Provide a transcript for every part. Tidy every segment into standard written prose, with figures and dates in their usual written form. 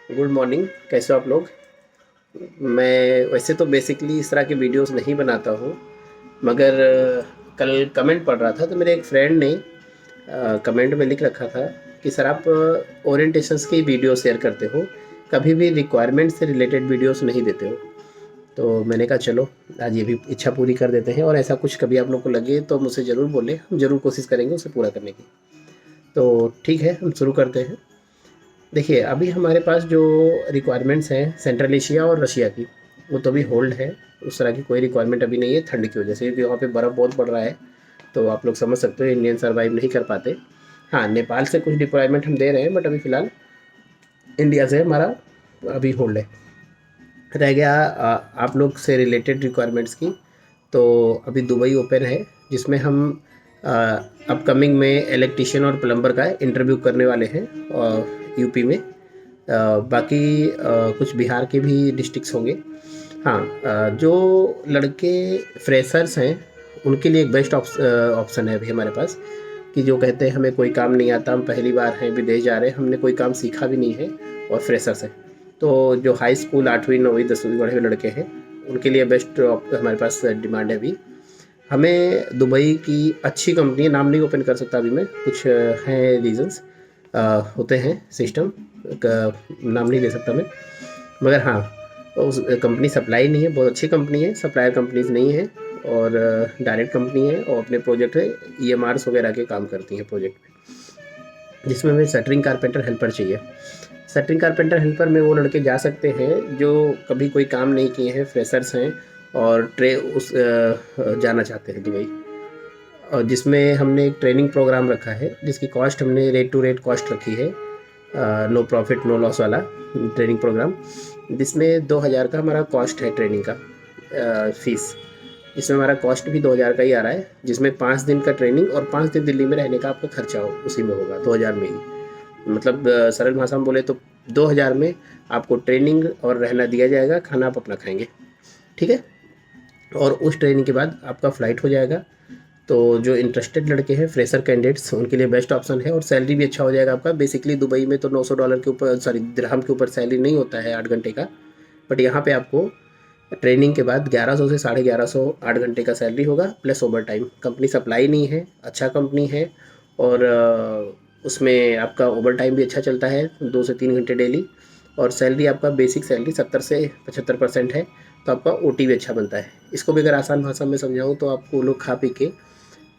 Good morning. कैसे हो आप लोग? मैं वैसे तो बेसिकली इस तरह की वीडियोस नहीं बनाता हूँ, मगर कल कमेंट पढ़ रहा था तो मेरे एक फ्रेंड ने कमेंट में लिख रखा था कि सर आप ओरिएंटेशंस की वीडियो शेयर करते हो, कभी भी रिक्वायरमेंट से रिलेटेड वीडियोस नहीं देते हो। तो मैंने कहा चलो आज ये भी इच्छा पूरी कर देते हैं, और ऐसा कुछ कभी आप लोग को लगे तो मुझसे ज़रूर बोलें, हम ज़रूर कोशिश करेंगे उसे पूरा करने की। तो ठीक है, हम शुरू करते हैं। देखिए, अभी हमारे पास जो रिक्वायरमेंट्स हैं सेंट्रल एशिया और रशिया की, वो तो अभी होल्ड है। उस तरह की कोई रिक्वायरमेंट अभी नहीं है ठंड की वजह से, क्योंकि वहाँ पे बर्फ़ बहुत पड़ रहा है। तो आप लोग समझ सकते हो इंडियन सर्वाइव नहीं कर पाते। हाँ, नेपाल से कुछ डिप्लॉयमेंट हम दे रहे हैं, बट अभी फ़िलहाल इंडिया से हमारा अभी होल्ड है। रह गया आप लोग से रिलेटेड रिक्वायरमेंट्स की, तो अभी दुबई ओपन है, जिसमें हम अपकमिंग में इलेक्ट्रीशियन और प्लम्बर का इंटरव्यू करने वाले हैं यूपी में। बाकी कुछ बिहार के भी डिस्ट्रिक्ट्स होंगे। हाँ, जो लड़के फ्रेशर्स हैं उनके लिए एक बेस्ट ऑप्शन है अभी हमारे पास, कि जो कहते हैं हमें कोई काम नहीं आता, हम पहली बार हैं विदेश जा रहे हैं, हमने कोई काम सीखा भी नहीं है और फ्रेशर्स हैं। तो जो हाई स्कूल 8वीं 9वीं 10वीं पढ़े हुए लड़के हैं उनके लिए बेस्ट हमारे पास डिमांड है अभी। हमें दुबई की अच्छी कंपनी, नाम नहीं ओपन कर सकता अभी मैं, कुछ हैं रीजंस, होते हैं सिस्टम का, नाम नहीं दे सकता मैं। मगर हाँ, उस कंपनी सप्लाई नहीं है, बहुत अच्छी कंपनी है, सप्लायर कंपनीज नहीं है, और डायरेक्ट कंपनी है, और अपने प्रोजेक्ट है ईएमआरस वगैरह के काम करती है प्रोजेक्ट में। जिसमें हमें शटरिंग कारपेंटर हेल्पर चाहिए। शटरिंग कारपेंटर हेल्पर में वो लड़के जा सकते हैं जो कभी कोई काम नहीं किए हैं, फ्रेशर्स हैं, और जाना चाहते हैं दुबई। और जिसमें हमने एक ट्रेनिंग प्रोग्राम रखा है, जिसकी कॉस्ट हमने रेट टू रेट कॉस्ट रखी है, नो प्रॉफिट नो लॉस वाला ट्रेनिंग प्रोग्राम, जिसमें 2000 का हमारा कॉस्ट है ट्रेनिंग का, फीस। इसमें हमारा कॉस्ट भी 2000 का ही आ रहा है, जिसमें 5 दिन का ट्रेनिंग और 5 दिन दिल्ली में रहने का आपका खर्चा हो उसी में होगा 2000 में ही। मतलब सरल भाषा में बोले तो 2000 में आपको ट्रेनिंग और रहना दिया जाएगा, खाना आप अपना खाएंगे, ठीक है। और उस ट्रेनिंग के बाद आपका फ़्लाइट हो जाएगा। तो जो इंटरेस्टेड लड़के हैं फ्रेशर कैंडिडेट्स, उनके लिए बेस्ट ऑप्शन है, और सैलरी भी अच्छा हो जाएगा आपका। बेसिकली दुबई में तो $900 के ऊपर, सॉरी दिरहम के ऊपर सैलरी नहीं होता है 8 घंटे का, बट यहाँ पे आपको ट्रेनिंग के बाद 1100 से 1150 8 घंटे का सैलरी होगा, plus over time. Company supply नहीं है, अच्छा कंपनी है, और उसमें आपका ओवर टाइम भी अच्छा चलता है, 2 से 3 घंटे डेली। और सैलरी आपका बेसिक सैलरी 70 से 75% है, तो आपका ओटी भी अच्छा बनता है। इसको भी अगर आसान भाषा में समझाऊँ तो आपको लोग खा पी के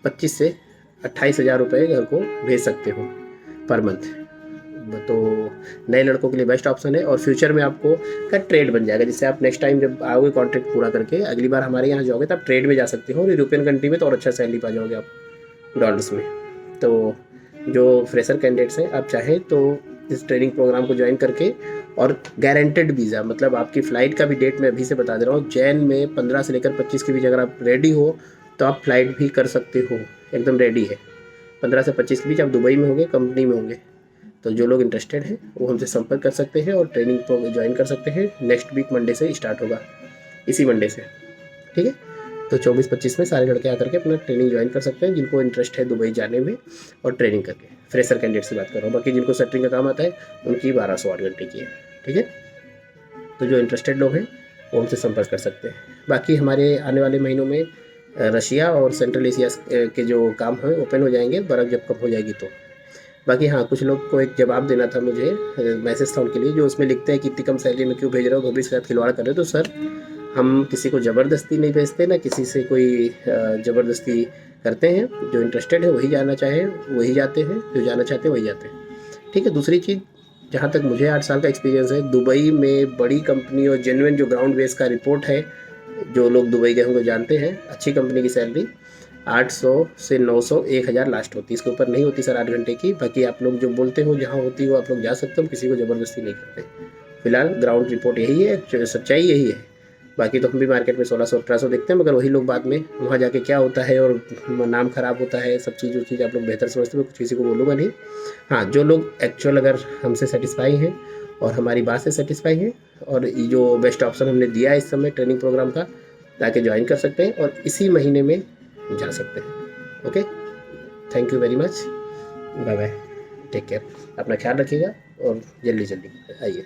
25 से 28 हज़ार रुपये घर को भेज सकते हो पर मंथ। तो नए लड़कों के लिए बेस्ट ऑप्शन है, और फ्यूचर में आपको का ट्रेड बन जाएगा, जिससे आप नेक्स्ट टाइम जब आओगे कॉन्ट्रैक्ट पूरा करके अगली बार हमारे यहाँ जाओगे तो आप ट्रेड में जा सकते हो, और यूरोपियन कंट्री में तो और अच्छा सैलरी पा जाओगे आप डॉलर्स में। तो जो फ्रेशर कैंडिडेट्स हैं, आप चाहें तो इस ट्रेनिंग प्रोग्राम को ज्वाइन करके, और गारंटेड वीज़ा, मतलब आपकी फ़्लाइट का भी डेट मैं अभी से बता दे रहा हूँ, जैन में 15 से लेकर 25 के बीच अगर आप रेडी हो तो आप फ्लाइट भी कर सकते हो, एकदम रेडी है। 15 से 25 के बीच आप दुबई में होंगे, कंपनी में होंगे। तो जो लोग इंटरेस्टेड हैं वो हमसे संपर्क कर सकते हैं और ट्रेनिंग को ज्वाइन कर सकते हैं। नेक्स्ट वीक मंडे से स्टार्ट होगा, इसी मंडे से, ठीक है। तो 24-25 में सारे लड़के आकर के अपना ट्रेनिंग ज्वाइन कर सकते हैं, जिनको इंटरेस्ट है दुबई जाने में और ट्रेनिंग करके। फ्रेशर कैंडिडेट की बात कर रहा हूँ, बाकी जिनको सेटरिंग का काम आता है उनकी 1200 8 घंटे की है, ठीक है। तो जो इंटरेस्टेड लोग हैं वो हमसे संपर्क कर सकते हैं। बाकी हमारे आने वाले महीनों में रशिया और सेंट्रल एशिया के जो काम हैं ओपन हो जाएंगे, बर्फ़ जब कम हो जाएगी तो। बाकी हाँ, कुछ लोग को एक जवाब देना था मुझे, मैसेज था उनके लिए, जो उसमें लिखते हैं कि इतनी कम सैलरी में क्यों भेज रहे हो, भविष्य के साथ खिलवाड़ कर रहे हो। तो सर, हम किसी को ज़बरदस्ती नहीं भेजते, ना किसी से कोई ज़बरदस्ती करते हैं। जो इंटरेस्टेड है वही जाना चाहे वही जाते हैं, जो जाना चाहते हैं वही जाते हैं, ठीक है। दूसरी चीज़, जहाँ तक मुझे 8 साल का एक्सपीरियंस है, दुबई में बड़ी कंपनी और जेन्युइन जो ग्राउंड बेस का रिपोर्ट है, जो लोग दुबई गए होंगे जानते हैं, अच्छी कंपनी की सैलरी 800 से 900 1000 लास्ट होती है, इसके ऊपर नहीं होती सर 8 घंटे की। बाकी आप लोग जो बोलते हो जहाँ होती हो आप लोग जा सकते हो, किसी को ज़बरदस्ती नहीं करते। फिलहाल ग्राउंड रिपोर्ट यही है, सच्चाई यही है। बाकी तो हम भी मार्केट में 1600-1800 देखते हैं, मगर वही लोग बाद में वहाँ जाके क्या होता है और नाम ख़राब होता है, सब चीज़ वो चीज़ आप लोग बेहतर समझते हो, किसी को बोलूँगा नहीं। हाँ, जो लोग एक्चुअल अगर हमसे सेटिस्फाई हैं और हमारी बात से सेटिस्फाई हैं, और ये जो बेस्ट ऑप्शन हमने दिया है इस समय ट्रेनिंग प्रोग्राम का, ताकि ज्वाइन कर सकते हैं और इसी महीने में जा सकते हैं। Okay, thank you very much, bye bye, take care, अपना ख्याल रखिएगा और जल्दी जल्दी आइए।